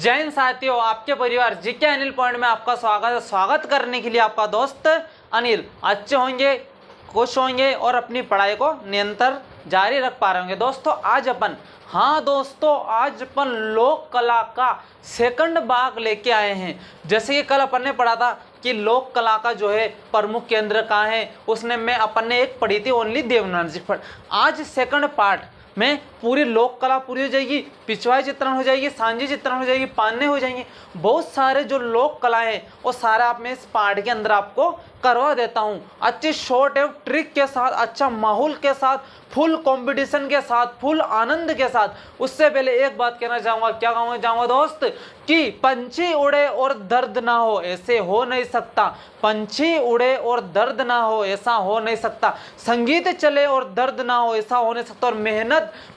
जय हिंद साथियों, आपके परिवार जीके अनिल पॉइंट में आपका स्वागत है। स्वागत करने के लिए आपका दोस्त अनिल। अच्छे होंगे, खुश होंगे और अपनी पढ़ाई को निरंतर जारी रख पा रहे होंगे। दोस्तों आज अपन लोक कला का सेकंड भाग लेके आए हैं। जैसे कि कल अपन ने पढ़ा था कि लोक कला का जो है प्रमुख केंद्र कहाँ है, उसने अपन ने एक पढ़ी थी ओनली देवनागरी पढ़। आज सेकंड पार्ट में पूरी लोक कला पूरी हो जाएगी, पिछवाई चित्रण हो जाएगी, सांझी चित्रण हो जाएगी, पान्ने हो जाएंगे। बहुत सारे जो लोक कला है वो सारा आप मैं इस पार्ट के अंदर आपको करवा देता हूँ, अच्छी शॉर्ट एवं ट्रिक के साथ, अच्छा माहौल के साथ, फुल कंपटीशन के साथ, फुल आनंद के साथ। उससे पहले एक बात कहना चाहूँगा, क्या कहना चाहूँगा दोस्त, कि पंछी उड़े और दर्द ना हो, ऐसे हो नहीं सकता। पंछी उड़े और दर्द ना हो, ऐसा हो नहीं सकता। संगीत चले और दर्द ना हो, ऐसा हो नहीं सकता। और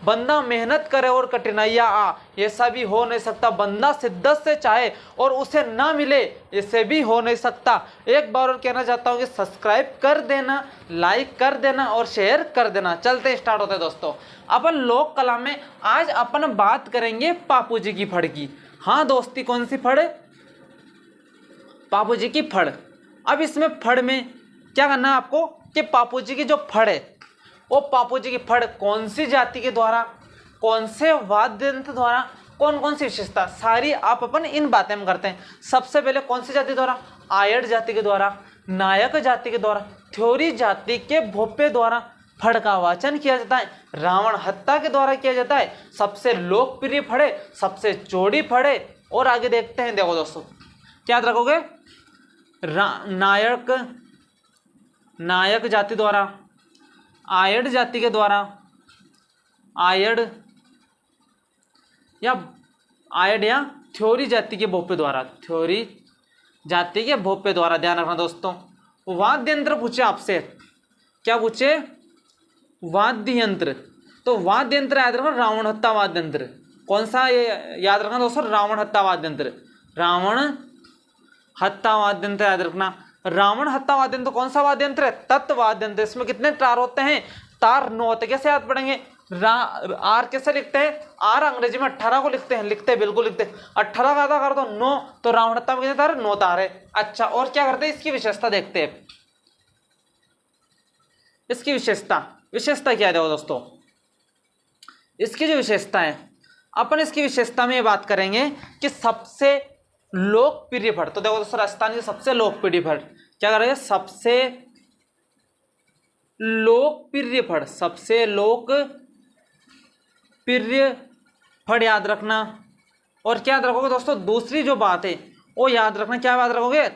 बंदा मेहनत करे और कठिनाइयाँ आ, ऐसा भी हो नहीं सकता। बंदा शिद्दत से चाहे और उसे ना मिले, ऐसे भी हो नहीं सकता। एक बार और कहना चाहता हूँ कि सब्सक्राइब कर देना, लाइक कर देना और शेयर कर देना। चलते स्टार्ट होते हैं दोस्तों। अपन लोक कला में आज अपन बात करेंगे पापू जी की फड़ की। हाँ दोस्ती, कौन सी फड़? पापू जी की फड़। अब इसमें फड़ में क्या करना है आपको कि पापू जी की जो फड़ है वो पापू जी की फड़ कौन सी जाति के द्वारा, कौन से वाद्य यंत्र द्वारा, कौन कौन सी विशेषता, सारी आप अपन इन बातें हम करते हैं। सबसे पहले कौन सी जाति द्वारा? आयड़ जाति के द्वारा, नायक जाति के द्वारा, थ्योरी जाति के भोपे द्वारा फड़ का वाचन किया जाता है। रावण हत्या के द्वारा किया जाता है। सबसे लोकप्रिय फड़े, सबसे चौड़ी फड़े। और आगे देखते हैं। देखो दोस्तों, क्या याद रखोगे? नायक जाति द्वारा, आयड़ जाति के द्वारा, आयड़ या थ्योरी जाति के भोपे द्वारा, थ्योरी जाति के भोपे द्वारा। ध्यान रखना दोस्तों। वाद्य यंत्र पूछे आपसे, क्या पूछे? वाद्य यंत्र। तो वाद्य यंत्र याद रखना, रावण हत्या वाद्य यंत्र। कौन सा ये याद रखना दोस्तों? रावण हत्या वाद्य यंत्र। रावण हत्या वाद्य यंत्र याद रखना। रावण हत्या वाद्य यंत्र कौन सा वाद्य यंत्र है? तत्व वाद्य यंत्र। इसमें कितने तार होते हैं? तार 9 होते हैं। कैसे याद पढ़ेंगे? आर कैसे लिखते हैं? आर अंग्रेजी में 18 को लिखते हैं, बिल्कुल लिखते हैं। 18 का आधा कर दो 9, तो रावण हत्या में कितने तार? 9 तार है। अच्छा, और क्या करते हैं? इसकी विशेषता देखते हैं। इसकी विशेषता क्या है? देखो दोस्तों, इसकी जो विशेषता है, अपन इसकी विशेषता में बात करेंगे कि सबसे लोकप्रिय फड़। तो देखो दोस्तों, राजस्थान की सबसे लोकप्रिय फड़ क्या करेंगे? सबसे लोकप्रिय फड़, सबसे लोकप्रिय फड़ याद रखना। और क्या याद रखोगे दोस्तों? दूसरी जो बात है वो याद रखना। क्या याद रखोगे?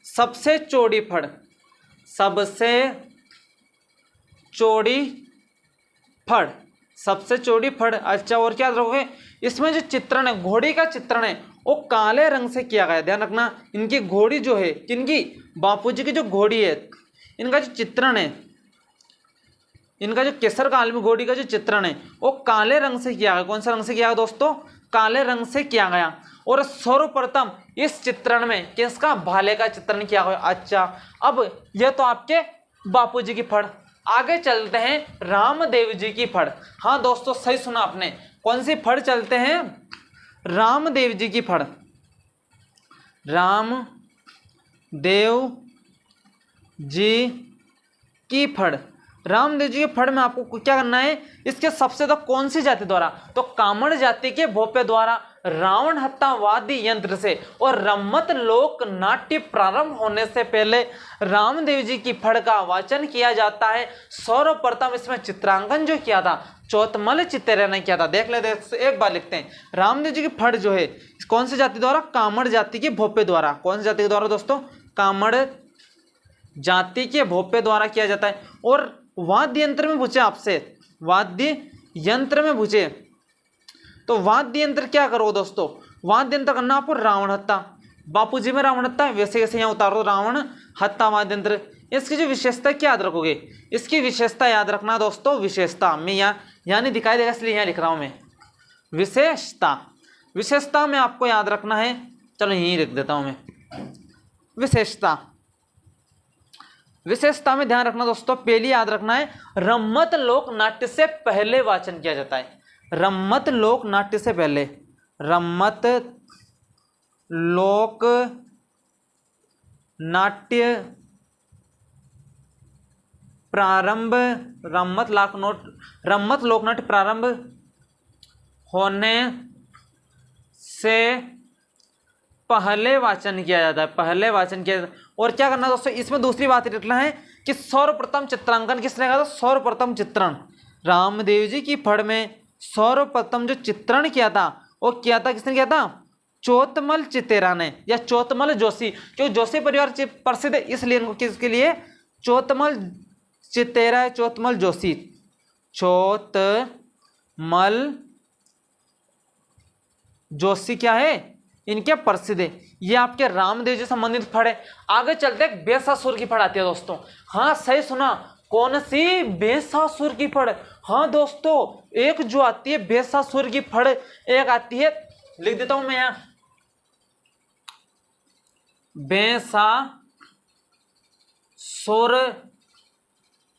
सबसे चौड़ी फड़, सबसे चौड़ी फड़, सबसे चौड़ी फड़। अच्छा, और क्या याद रखोगे? इसमें जो चित्रण है, घोड़ी का चित्रण है, वो काले रंग से किया गया है। ध्यान रखना, इनकी घोड़ी जो है, किनकी? बापू जी की जो घोड़ी है, इनका जो चित्रण है, इनका जो केसर काल में घोड़ी का जो चित्रण है वो काले रंग से किया गया। कौन सा रंग से किया गया दोस्तों? काले रंग से किया गया। और सर्वप्रथम इस चित्रण में किसका? भाले का चित्रण किया गया। अच्छा, अब यह तो आपके बापू जी की फड़। आगे चलते हैं रामदेव जी की फड़। हाँ दोस्तों, सही सुना आपने। कौन सी फड़ चलते हैं? रामदेव जी की फड़। रामदेव जी की फड़। रामदेव जी के फड़ में आपको क्या करना है? इसके सबसे तो कौन सी जाति द्वारा? तो कामड़ जाति के भोपे द्वारा रावण हत्या वाद्य यंत्र से और रम्मत लोक नाट्य प्रारंभ होने से पहले रामदेव जी की फड़ का वाचन किया जाता है। सर्वप्रथम इसमें चित्रांकन जो किया था चौतमल चित्तैया ने किया था। देख लेते हैं, एक बार लिखते हैं। रामदेव जी की फड़ जो है कौन सी जाति द्वारा? कामड़ जाति के भोपे द्वारा। कौन सी जाति के द्वारा दोस्तों? कामड़ जाति के भोपे द्वारा किया जाता है। और वाद्य यंत्र में पूछे आपसे, वाद्य यंत्र में पूछे तो वाद्य यंत्र क्या करो दोस्तों? वाद्य यंत्र करना आपको रावण हत्या। बापू जी में रावण हत्या, वैसे कैसे यहाँ उतारो रावण हत्या वाद्य यंत्र। इसकी जो विशेषता क्या याद रखोगे? इसकी विशेषता याद रखना दोस्तों। विशेषता मैं यहाँ नहीं दिखाई देगा इसलिए यहाँ लिख रहा हूँ मैं। विशेषता में आपको याद रखना है। चलो यहीं लिख देता हूँ मैं। विशेषता में ध्यान रखना दोस्तों, पहली याद रखना है, रम्मत लोक नाट्य से पहले वाचन किया जाता है। रम्मत लोक नाट्य से पहले, रम्मत लोक नाट्य प्रारंभ, रम्मत लोकनाट्य प्रारंभ होने से पहले वाचन किया जाता है, पहले वाचन किया जाता है। और क्या करना है दोस्तों, इसमें दूसरी बात लिखना है कि सर्वप्रथम चित्रांकन किसने कहा था, सर्वप्रथम चित्रण रामदेव जी की फड़ में सर्वप्रथम जो चित्रण किया था वो किया था, किसने किया था, चोतमल चितेरा ने या चोतमल जोशी, क्योंकि जोशी परिवार प्रसिद्ध है इसलिए इनको किसके लिए चोतमल चितेरा है, चोतमल जोशी, चोतमल जोशी क्या है, इनके प्रसिद्ध है। ये आपके रामदेव जी संबंधित फड़ है। आगे चलते हैं, बेसासुर की फड़ आती है दोस्तों। हाँ सही सुना, कौन सी, बेसासुर की फड़। हाँ दोस्तों, एक जो आती है बेसासुर की फड़, एक आती है, लिख देता हूं मैं यहां, बेसासुर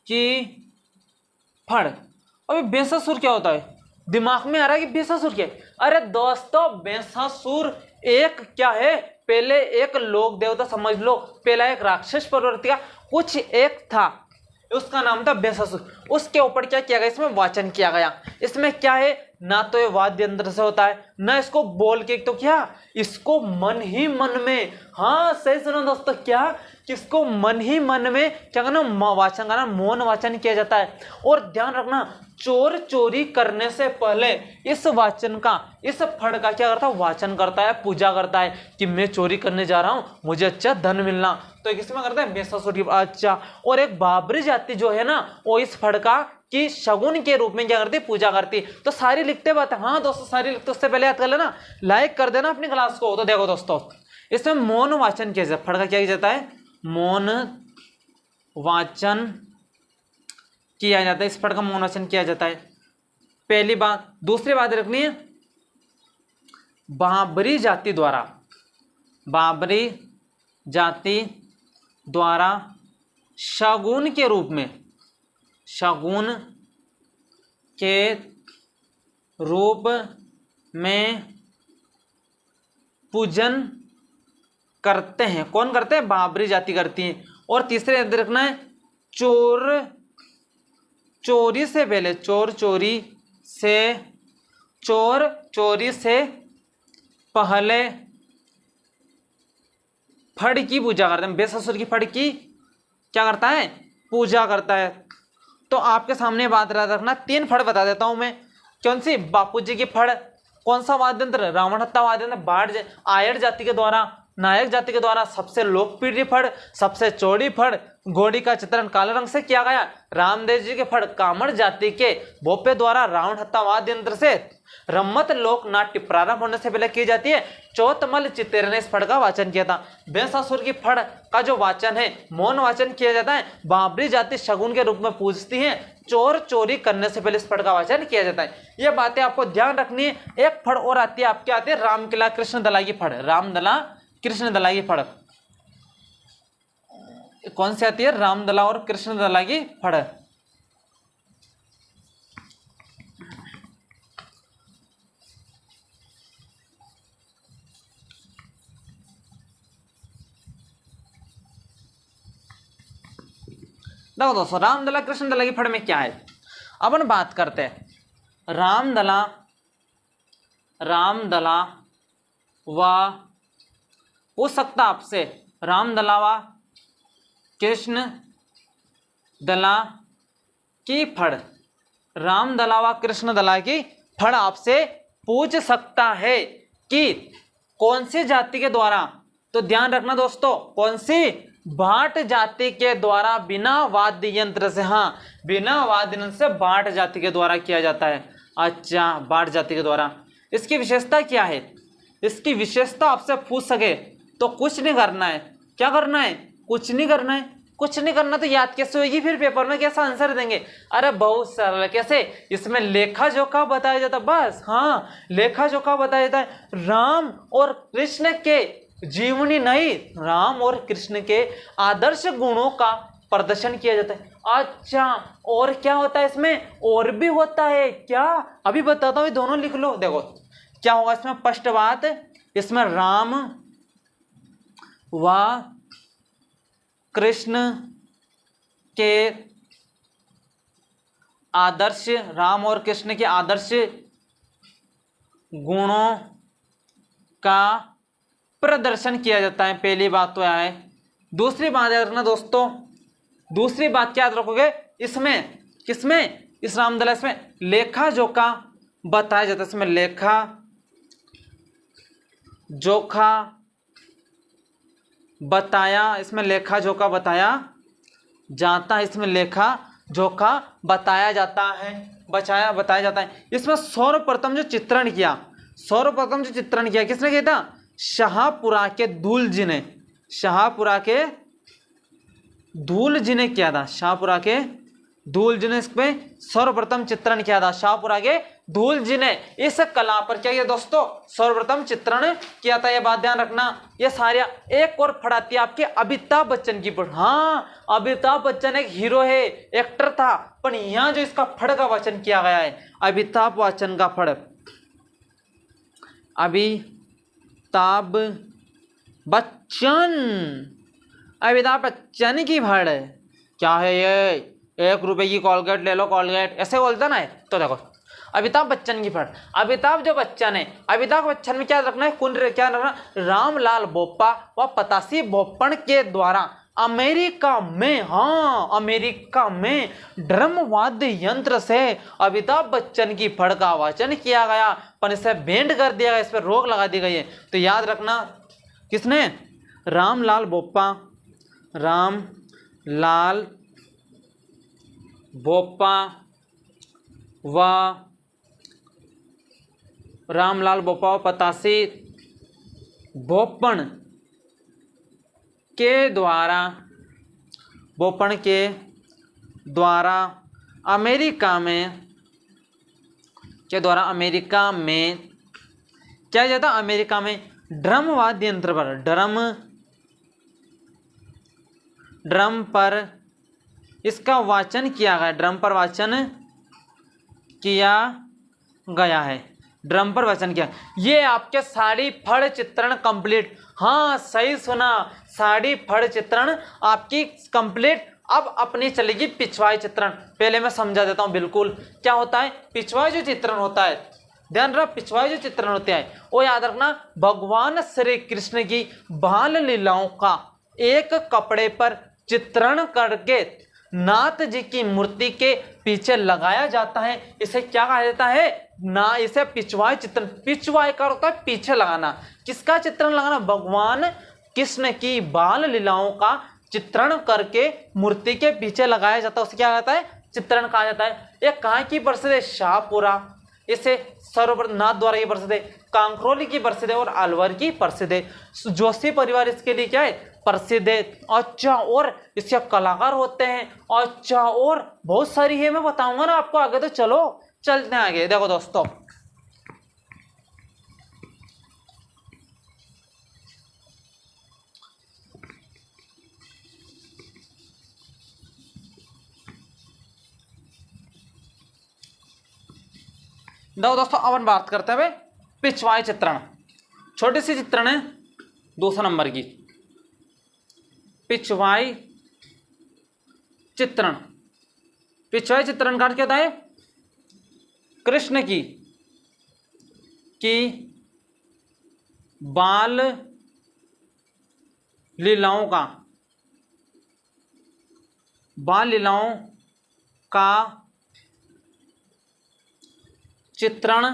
की फड़। अभी बेसासुर क्या होता है, दिमाग में आ रहा है कि बेसासुर क्या है। अरे दोस्तों, बेसासुर एक क्या है, पहले एक लोक देवता समझ लो, पहला एक राक्षस प्रवृत्ति का कुछ एक था, उसका नाम था बेसासुर। उसके ऊपर क्या किया गया, इसमें वाचन किया गया। इसमें क्या है, ना तो ये वाद्य यंत्र से होता है, ना इसको बोल के, तो क्या इसको मन ही मन में, हाँ सही सुनो दोस्तों, क्या किसको मन ही मन में क्या करना, वाचन करना, मौन वाचन किया जाता है। और ध्यान रखना, चोर चोरी करने से पहले इस वाचन का, इस फड़ का क्या करता है, वाचन करता है, पूजा करता है कि मैं चोरी करने जा रहा हूं, मुझे अच्छा धन मिलना, तो किसमें करता है, बेसासुर की। अच्छा, और एक बाबरी जाति जो है ना, वो इस फड़ का कि शगुन के रूप में क्या करती, पूजा करती। तो सारी लिखते बात है, हाँ दोस्तों सारी लिखते, उससे पहले याद कर लेना, लाइक कर देना अपनी क्लास को। तो देखो दोस्तों, इसमें मौन वाचन किया जाता है, फड़ का क्या किया जाता है, मौन वाचन किया जाता है, इस फड़ का मौन वाचन किया जाता है, पहली बात। दूसरी बात रखनी है, बाबरी जाति द्वारा, बाबरी जाति द्वारा शगुन के रूप में, शगुन के रूप में पूजन करते हैं। कौन करते हैं, बाबरी जाति करती है। और तीसरे याद रखना है, चोर चोरी से पहले, चोर चोरी से पहले फड़ की पूजा करते हैं, बेसासुर की फड़ की क्या करता है, पूजा करता है। तो आपके सामने बात रखना, 3 फड़ बता देता हूं मैं। कौन सी, बापू जी की फड़, कौन सा वाद्य यंत्र, रावण हत्ता वाद्य यंत्र, आयड़ जाति के द्वारा, नायक जाति के द्वारा सबसे लोकप्रिय फड़, सबसे चौड़ी फड़, घोड़ी का चित्रण काले रंग से किया गया। रामदेव जी के फड़ कामड़ जाति के भोपे द्वारा रावण हत्ता वाद्य यंत्र से रम्मत लोक नाट्य प्रारंभ होने से पहले की जाती है। चौतमल चितेर ने इस फड़ का वाचन किया था। बेसासुर की फड़ का जो वाचन है, मौन वाचन किया जाता है। बाबरी जाति शगुन के रूप में पूजती है, चोर चोरी करने से पहले इस फड़ का वाचन किया जाता है। ये बातें आपको ध्यान रखनी है। एक फड़ और आती है, आपके आती है रामकिला कृष्ण दला की फड़, रामदला कृष्ण दला की फड़। कौन सी आती है, रामदला और कृष्ण दला की फड़। देखो दोस्तों, रामदला कृष्ण दला की फड़ में क्या है, अपन बात करते हैं। रामदला व पूछ सकता आपसे, रामदला व कृष्ण दला की फड़, रामदला व कृष्ण दला की फड़ आपसे पूछ सकता है कि कौन सी जाति के द्वारा। तो ध्यान रखना दोस्तों, कौन सी, भाट जाति के द्वारा, बिना वाद्य यंत्र से, हाँ बिना वाद्य यंत्र से भाट जाति के द्वारा किया जाता है। अच्छा, भाट जाति के द्वारा। इसकी विशेषता क्या है, इसकी विशेषता आपसे पूछ सके तो कुछ नहीं करना है। क्या करना है, कुछ नहीं करना है। कुछ नहीं करना तो याद कैसे होगी, फिर पेपर में कैसा आंसर देंगे। अरे बहुत सरल, कैसे, इसमें लेखा जोखा बताया जाता, बस, हाँ लेखा जोखा बताया जाता है। राम और कृष्ण के जीवनी नहीं, राम और कृष्ण के आदर्श गुणों का प्रदर्शन किया जाता है। अच्छा, और क्या होता है इसमें, और भी होता है क्या, अभी बताता हूँ, दोनों लिख लो। देखो क्या होगा इसमें स्पष्ट बात, इसमें राम व कृष्ण के आदर्श, राम और कृष्ण के आदर्श गुणों का प्रदर्शन किया जाता है। पहली बात तो यह है। दूसरी बात याद रखना दोस्तों, दूसरी बात क्या याद रखोगे, इसमें किसमें, इस रामदला इसमें लेखा जोखा बताया जाता है। इसमें लेखा जोखा बताया, इसमें लेखा जोखा बताया जाता है, इसमें लेखा जोखा बताया जाता है, बताया जाता है। इसमें सर्वप्रथम जो चित्रण किया, सर्वप्रथम जो चित्रण किया किसने किया था, शाहपुरा के धूल जी ने, शाहपुरा के धूल जी ने किया था, शाहपुरा के धूल जी ने इस पे सर्वप्रथम चित्रण किया था, शाहपुरा के धूल जी ने इस कला पर क्या किया दोस्तों, सर्वप्रथम चित्रण किया था। यह बात ध्यान रखना। ये सारे एक और फड़ाती है आपके अमिताभ बच्चन की पढ़, हाँ अमिताभ बच्चन एक हीरो है, एक्टर था, पर यहां जो इसका फड़ का वचन किया गया है, अमिताभ बच्चन का फड़, अमिताभ बच्चन, अमिताभ बच्चन की फड़ क्या है, ये 1 रुपए की कॉलगेट ले लो, कॉलगेट ऐसे बोलता ना है। तो देखो अमिताभ बच्चन की फड़, अमिताभ जो बच्चन है, अमिताभ बच्चन में क्या रखना है, क्या रखना, रामलाल बोप्पा व पतासी बोप्पन के द्वारा अमेरिका में, हाँ अमेरिका में ड्रम वाद्य यंत्र से अमिताभ बच्चन की फड़ का वाचन किया गया, पर इसे बैंड कर दिया गया, इस पर रोक लगा दी गई है। तो याद रखना किसने, रामलाल बोप्पा, रामलाल बोप्पा व रामलाल बोप्पा व पतासी बोप्पन के द्वारा, बोप्पन के द्वारा अमेरिका में, के द्वारा अमेरिका में क्या जाता, अमेरिका में ड्रम वाद्य यंत्र पर, ड्रम पर इसका वाचन किया गया, ड्रम पर वाचन किया गया है, ड्रम पर वाचन किया। ये आपके साड़ी फड़ चित्रण कंप्लीट, हाँ सही सुना, साड़ी फड़ चित्रण आपकी कंप्लीट। अब अपनी चलेगी पिछवाई चित्रण। पहले मैं समझा देता हूं बिल्कुल क्या होता है पिछवाई जो चित्रण होता है। ध्यान रखना, पिछवाई जो चित्रण होते हैं वो याद रखना, भगवान श्री कृष्ण की बाल लीलाओं का एक कपड़े पर चित्रण करके नाथ जी की मूर्ति के पीछे लगाया जाता है। इसे क्या कहा जाता है ना, इसे पिछवाई चित्रण। पिछवाई का होता है पीछे लगाना। किसका चित्रण लगाना, भगवान कृष्ण की बाल लीलाओं का चित्रण करके मूर्ति के पीछे लगाया जाता है, उसे क्या कहता है, चित्रण कहा जाता है। ये कहाँ की प्रसिद्ध है, शाहपुरा, इसे सर्वप्रथम नाथ द्वारा की प्रसिद्ध है, कांकरोली की प्रसिद्ध है और अलवर की प्रसिद्ध है। जोशी परिवार इसके लिए क्या है, प्रसिद्ध है। अच्छा, और इसके कलाकार होते हैं। अच्छा, और बहुत सारी है, मैं बताऊंगा ना आपको आगे। तो चलो चलते हैं आगे। देखो दोस्तों, अब हम बात करते हैं पिछवाई चित्रण। छोटी सी चित्रण है 200 नंबर की, पिछवाई चित्रण। पिछवाई चित्रण का क्या होता है, कृष्ण की बाल लीलाओं का चित्रण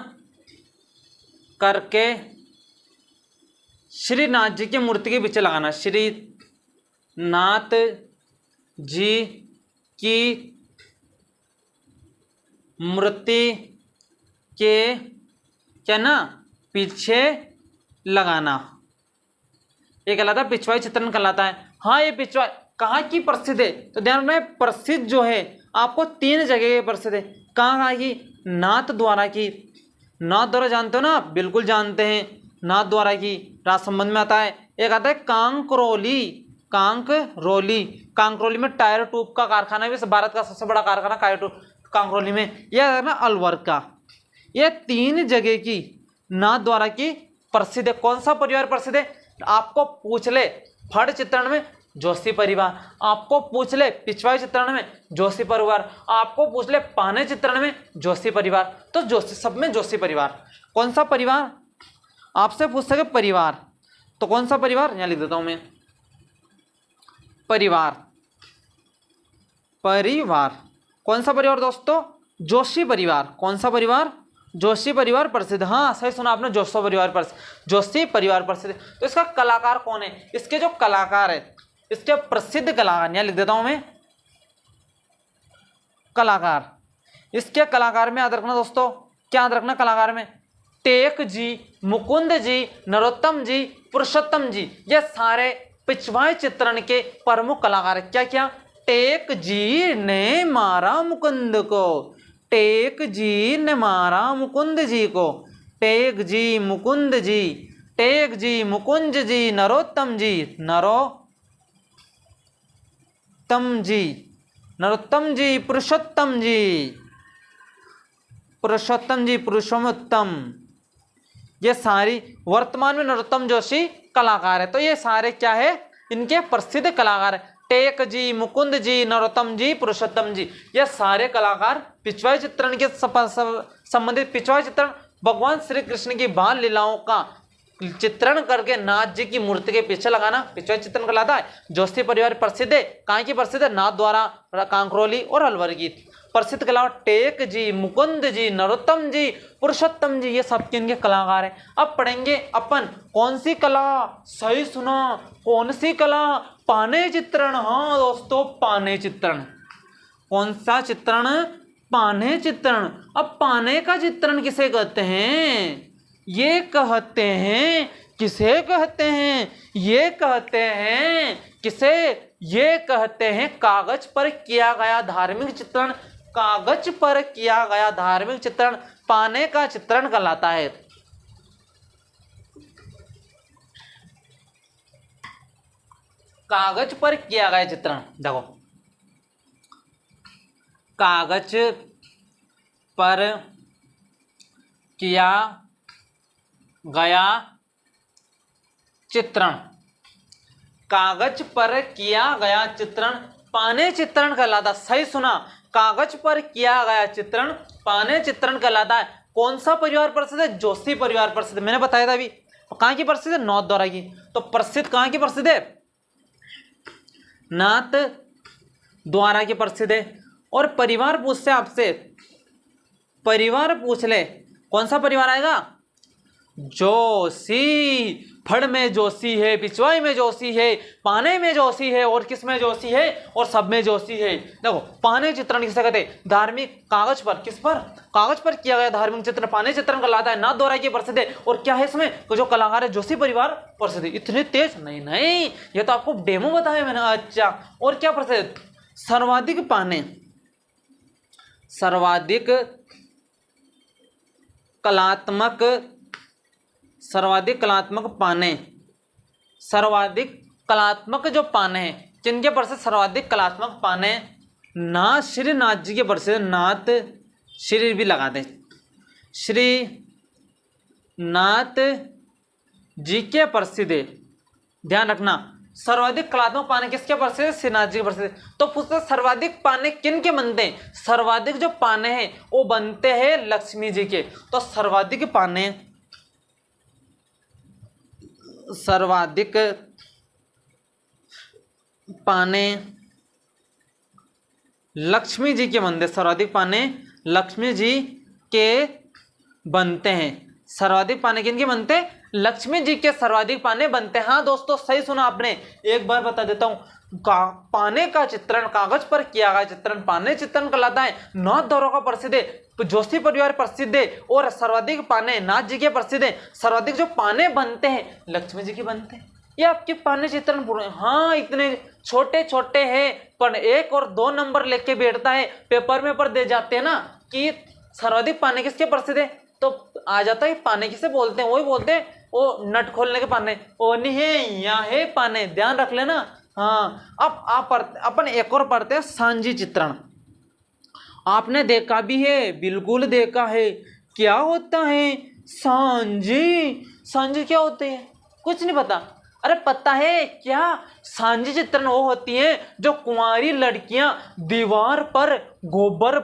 करके श्री नाथ जी की मूर्ति के पीछे लगाना। श्री नाथ जी की मूर्ति के क्या ना पीछे लगाना, ये कहलाता है पिछवाई चित्रण कहलाता है। हाँ, ये पिछवाई कहाँ की प्रसिद्ध है, तो ध्यान रखना, प्रसिद्ध जो है आपको 3 जगह प्रसिद्ध है। कहाँ की, नाथ द्वारा की। नाथ द्वारा जानते हो ना आप, बिल्कुल जानते हैं। नाथ द्वारा की राजसंबंध में आता है। एक आता है कांकरोली। कांकरोली में टायर ट्यूब का कारखाना भी, भारत का सबसे बड़ा कारखाना कांकरोली में। यह है ना अलवर का। ये 3 जगह की नाथ द्वारा की प्रसिद्ध है। कौन सा परिवार प्रसिद्ध है? आपको पूछ ले फड़ चित्रण में जोशी परिवार, आपको पूछ ले पिछवाई चित्रण में जोशी परिवार, आपको पूछ ले पाने चित्रण में जोशी परिवार, तो जोशी सब में जोशी परिवार। कौन सा परिवार आपसे पूछ सके परिवार, तो कौन सा परिवार यहां लिख देता हूं मैं, परिवार। परिवार कौन सा परिवार दोस्तों? जोशी परिवार। कौन सा परिवार? जोशी परिवार प्रसिद्ध। हाँ सही सुना आपने, जोशी परिवार प्रसिद्ध, जोशी परिवार प्रसिद्ध। तो इसका कलाकार कौन है? इसके जो कलाकार है, इसके प्रसिद्ध कलाकार यहां लिख देता हूं मैं, कलाकार। इसके कलाकार में याद रखना दोस्तों, क्या याद रखना कलाकार में? टेक जी, मुकुंद जी, नरोत्तम जी, पुरुषोत्तम जी, ये सारे पिछवाई चित्रण के प्रमुख कलाकार है। क्या क्या? टेक जी ने मारा मुकुंद को, टेक जी ने मारा मुकुंद जी को, टेक जी मुकुंद जी, टेक जी मुकुंद जी, नरोत्तम जी, नरोत्तम जी, नरोत्तम जी, पुरुषोत्तम जी, पुरुषोत्तम जी, पुरुषोत्तम, ये सारी वर्तमान में नरोत्तम जोशी कलाकार है। तो ये सारे क्या है? इनके प्रसिद्ध कलाकार है। टेक जी, मुकुंद जी, नरोत्तम जी, पुरुषोत्तम जी, ये सारे कलाकार पिछवाई चित्रण के संबंधित, पिछवाई चित्रण भगवान श्री कृष्ण की बाल लीलाओं का चित्रण करके नाथ जी की मूर्ति के पीछे लगाना पिछवाई चित्रण कहलाता है। जोशी परिवार प्रसिद्ध है, कहाँ की प्रसिद्ध है? नाथ द्वारा, कांकरोली और अलवर की प्रसिद्ध कलाकार टेक जी, मुकुंद जी, नरोत्तम जी, पुरुषोत्तम जी, ये सब इनके कलाकार हैं। अब पढ़ेंगे अपन कौन सी कला? सही सुना, कौन सी कला? पाने चित्रण। हाँ दोस्तों, पाने चित्रण। कौन सा चित्रण? पाने चित्रण। अब पाने का चित्रण किसे कहते हैं? ये कहते हैं, किसे कहते हैं? ये कहते हैं किसे? ये कहते हैं कागज पर किया गया धार्मिक चित्रण। कागज पर किया गया धार्मिक चित्रण पाने का चित्रण कहलाता है। कागज पर किया गया चित्रण, देखो कागज पर किया गया चित्रण, कागज पर किया गया चित्रण पाने चित्रण कहलाता। सही सुना, कागज पर किया गया चित्रण पाने चित्रण कहलाता है। कौन सा परिवार प्रसिद्ध है? जोशी परिवार प्रसिद्ध। मैंने बताया था अभी। कहां की प्रसिद्ध है? नाथ द्वारा की। तो प्रसिद्ध कहां की प्रसिद्ध है? नाथ द्वारा की प्रसिद्ध है। और परिवार पूछते आपसे, परिवार पूछ ले, कौन सा परिवार आएगा? जोशी। फड़ में जोशी है, पिछवाई में जोशी है, पाने में जोशी है, और किस में जोशी है? और सब में जोशी है। देखो पाने चित्रण किसे कहते हैं? धार्मिक कागज पर, किस पर? कागज पर किया गया धार्मिक चित्रण पाने चित्रण कहलाता है। नाथ द्वारा की प्रसिद्ध है। और क्या है इसमें? तो जो कलाकार है जोशी परिवार प्रसिद्ध है। इतने तेज नहीं, नहीं ये तो आपको डेमो बताया मैंने। अच्छा, और क्या प्रसिद्ध? सर्वाधिक पाने, सर्वाधिक कलात्मक, सर्वाधिक कलात्मक पाने, सर्वाधिक कलात्मक जो पाने हैं, जिनके प्रसिद्ध सर्वाधिक कलात्मक पाने नाथ श्री नाथ जी के प्रसिद्ध, नाथ श्री भी लगा दे, श्री नाथ जी के प्रसिद्ध है। ध्यान रखना, सर्वाधिक कलात्मक पाने किसके प्रसिद्ध है? श्रीनाथ जी के प्रसिद्ध। तो पूछते सर्वाधिक पाने किन के बनते हैं? सर्वाधिक जो पाने हैं वो बनते हैं लक्ष्मी जी के। तो सर्वाधिक पाने, सर्वाधिक पाने लक्ष्मी जी के बनते, सर्वाधिक पाने लक्ष्मी जी के बनते हैं। सर्वाधिक पाने किनके बनते हैं? लक्ष्मी जी के सर्वाधिक पाने बनते हैं। हाँ दोस्तों सही सुना आपने। एक बार बता देता हूं, पाने का चित्रण कागज पर किया गया चित्रण पाने चित्रण कहलाता है। नाथ द्वारा का प्रसिद्ध है, जोशी परिवार प्रसिद्ध है, और सर्वाधिक पाने नाथ जी के प्रसिद्ध है। सर्वाधिक जो पाने बनते हैं लक्ष्मी जी के बनते हैं। ये आपके पाने चित्रण पूरे। हाँ इतने छोटे छोटे हैं, पर 1 और 2 नंबर लेके बैठता है पेपर में, पर दे जाते हैं ना कि सर्वाधिक पाने किसके प्रसिद्ध है, तो आ जाता है पाने किसे बोलते हैं। वही बोलते हैं वो नट खोलने के पाने, वो नहीं है यहाँ है पाने, ध्यान रख लेना। हाँ अब आप अपन एक और पढ़ते हैं सांझी चित्रण। आपने देखा भी है, बिल्कुल देखा है। क्या होता है सांझी। सांझी क्या होती है? कुछ नहीं पता? अरे पता है क्या? सांझी चित्रण वो होती है जो कुंवारी लड़कियां दीवार पर गोबर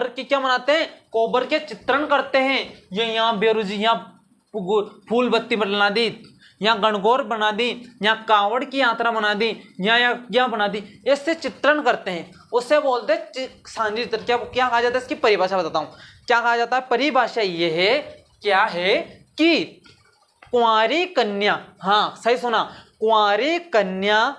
की क्या बनाते हैं? गोबर के चित्रण करते हैं। ये यहाँ बेरुजी, यहाँ फूल बत्ती बना दी, यहाँ गणगौर बना दी, यहाँ कांवड़ की यात्रा बना दी, यहाँ बना दी, इससे चित्रण करते हैं, उससे बोलते हैं सांझी चित्रण। क्या कहा जाता है? इसकी परिभाषा बताता हूँ क्या कहा जाता है। परिभाषा ये है, क्या है कि कुंवारी कन्या, हाँ सही सुना, कुंवारी कन्या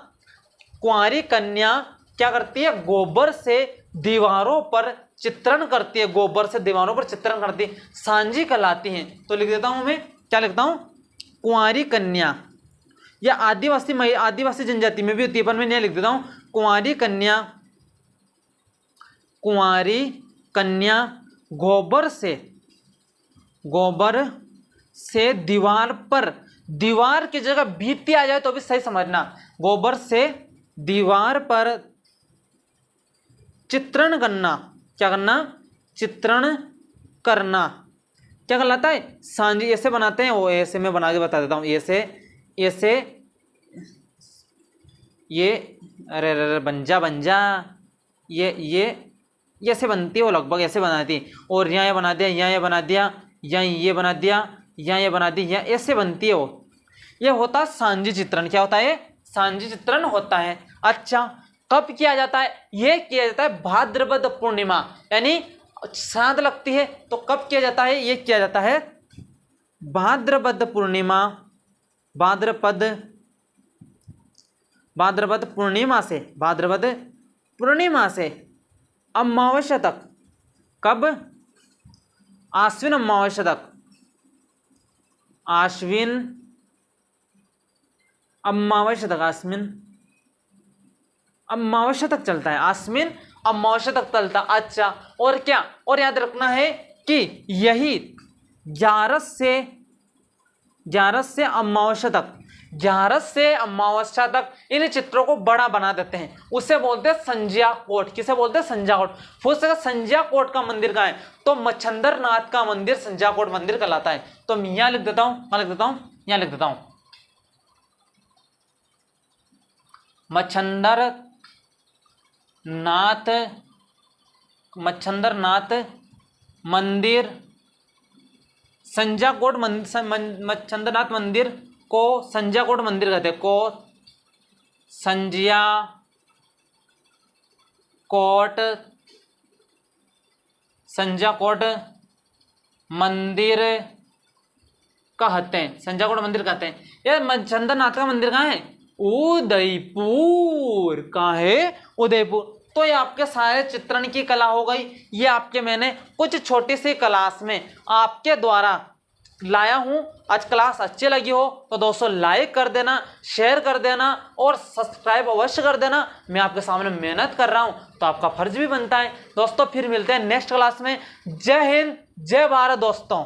क्या करती है? गोबर से दीवारों पर चित्रण करती है, गोबर से दीवारों पर चित्रण करती है, सांझी कहलाती हैं। तो लिख देता हूं मैं, क्या लिखता हूं? कुंवारी कन्या। या आदिवासी जनजाति में भी होती है, पर मैं नहीं लिख देता हूं कुंवारी कन्या गोबर से दीवार की जगह भित्ति आ जाए तो भी सही समझना। गोबर से दीवार पर चित्रण करना, क्या करना? चित्रण करना क्या कहलाता है? सांझी। ऐसे बनाते हैं, वो ऐसे मैं बना के बता देता हूँ। ऐसे ये अरे बन जा ये ऐसे बनती है, वो लगभग ऐसे बनाती है। और यहाँ ये बना दिया, यहाँ ये बना दिया, यहाँ ये बना दिया, यहाँ ये बना दी, यहाँ ऐसे बनती है वो। ये होता है सांझी चित्रण। क्या होता है? सांझी चित्रण होता है। अच्छा, कब किया जाता है? ये किया जाता है भाद्रपद पूर्णिमा, यानी श्राद्ध लगती है तो कब किया जाता है? ये किया जाता है भाद्रपद पूर्णिमा से अमावस्या तक। कब? आश्विन अमावस्या तक। आश्विन अमावस्या तक चलता है। आश्विन अमावस्या तक चलता। अच्छा, और क्या? और याद रखना है कि यही 11 से अमावस्या तक इन चित्रों को बड़ा बना देते हैं, उसे बोलते हैं संज्ञा कोट। किसे बोलते हैं? संज्ञा कोट। पूछ सकते संज्ञा कोट का मंदिर कहाँ है? तो मच्छंदर नाथ का मंदिर संज्ञा कोट मंदिर कहलाता है। तो मैं यहाँ लिख देता हूँ, यहाँ लिख देता हूँ मच्छंदर नाथ मंदिर संज्ञा कोट मच्छंदर नाथ मंदिर को संज्ञा कोट मंदिर कहते हैं। को संज्ञा कोट मंदिर कहते हैं। संज्ञा कोट मंदिर कहते हैं। ये मच्छंदर नाथ का मंदिर कहाँ है? उदयपुर। कहाँ है? उदयपुर। तो ये आपके सारे चित्रण की कला हो गई। ये आपके मैंने कुछ छोटी सी क्लास में आपके द्वारा लाया हूं। आज क्लास अच्छी लगी हो तो दोस्तों लाइक कर देना, शेयर कर देना और सब्सक्राइब अवश्य कर देना। मैं आपके सामने मेहनत कर रहा हूं तो आपका फर्ज भी बनता है। दोस्तों फिर मिलते हैं नेक्स्ट क्लास में। जय हिंद, जय भारत दोस्तों।